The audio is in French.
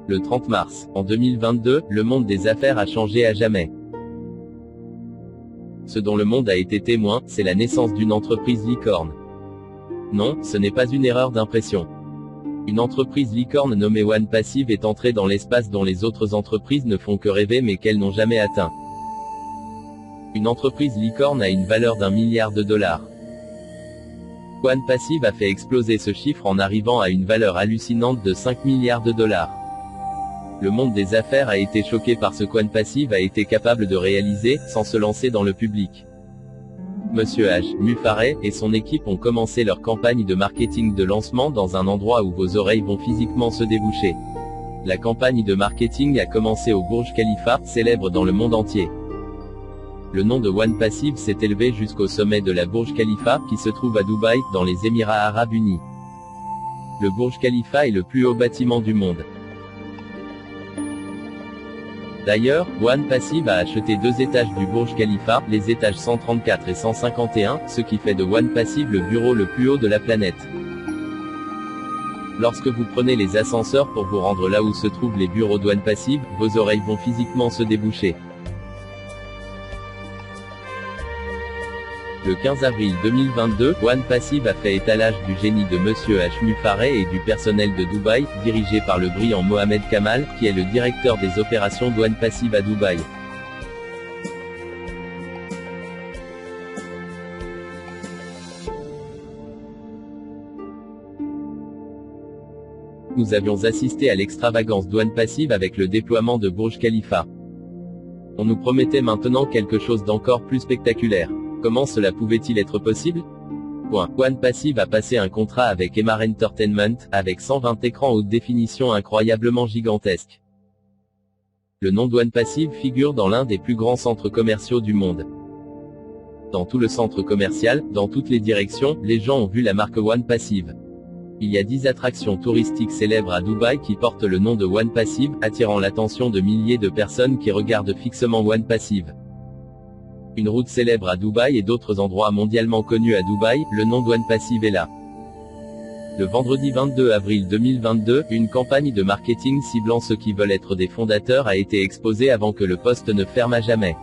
Le 30 mars, en 2022, le monde des affaires a changé à jamais. Ce dont le monde a été témoin, c'est la naissance d'une entreprise licorne. Non, ce n'est pas une erreur d'impression. Une entreprise licorne nommée One Passive est entrée dans l'espace dont les autres entreprises ne font que rêver mais qu'elles n'ont jamais atteint. Une entreprise licorne a une valeur d'1 milliard de dollars. One Passive a fait exploser ce chiffre en arrivant à une valeur hallucinante de 5 milliards de dollars. Le monde des affaires a été choqué par ce qu'One Passive a été capable de réaliser, sans se lancer dans le public. Monsieur H. Mufare et son équipe ont commencé leur campagne de marketing de lancement dans un endroit où vos oreilles vont physiquement se déboucher. La campagne de marketing a commencé au Burj Khalifa, célèbre dans le monde entier. Le nom de One Passive s'est élevé jusqu'au sommet de la Burj Khalifa, qui se trouve à Dubaï, dans les Émirats Arabes Unis. Le Burj Khalifa est le plus haut bâtiment du monde. D'ailleurs, One Passive a acheté 2 étages du Burj Khalifa, les étages 134 et 151, ce qui fait de One Passive le bureau le plus haut de la planète. Lorsque vous prenez les ascenseurs pour vous rendre là où se trouvent les bureaux d'One Passive, vos oreilles vont physiquement se déboucher. Le 15 avril 2022, One Passive a fait étalage du génie de Monsieur H. Mufare et du personnel de Dubaï, dirigé par le brillant Mohamed Kamal, qui est le directeur des opérations d'One Passive à Dubaï. Nous avions assisté à l'extravagance d'One Passive avec le déploiement de Burj Khalifa. On nous promettait maintenant quelque chose d'encore plus spectaculaire. Comment cela pouvait-il être possible? One Passive a passé un contrat avec Emaar Entertainment, avec 120 écrans haute définition incroyablement gigantesques. Le nom d'One Passive figure dans l'un des plus grands centres commerciaux du monde. Dans tout le centre commercial, dans toutes les directions, les gens ont vu la marque One Passive. Il y a 10 attractions touristiques célèbres à Dubaï qui portent le nom de One Passive, attirant l'attention de milliers de personnes qui regardent fixement One Passive. Une route célèbre à Dubaï et d'autres endroits mondialement connus à Dubaï, le nom d'One Passive est là. Le vendredi 22 avril 2022, une campagne de marketing ciblant ceux qui veulent être des fondateurs a été exposée avant que le poste ne ferme à jamais.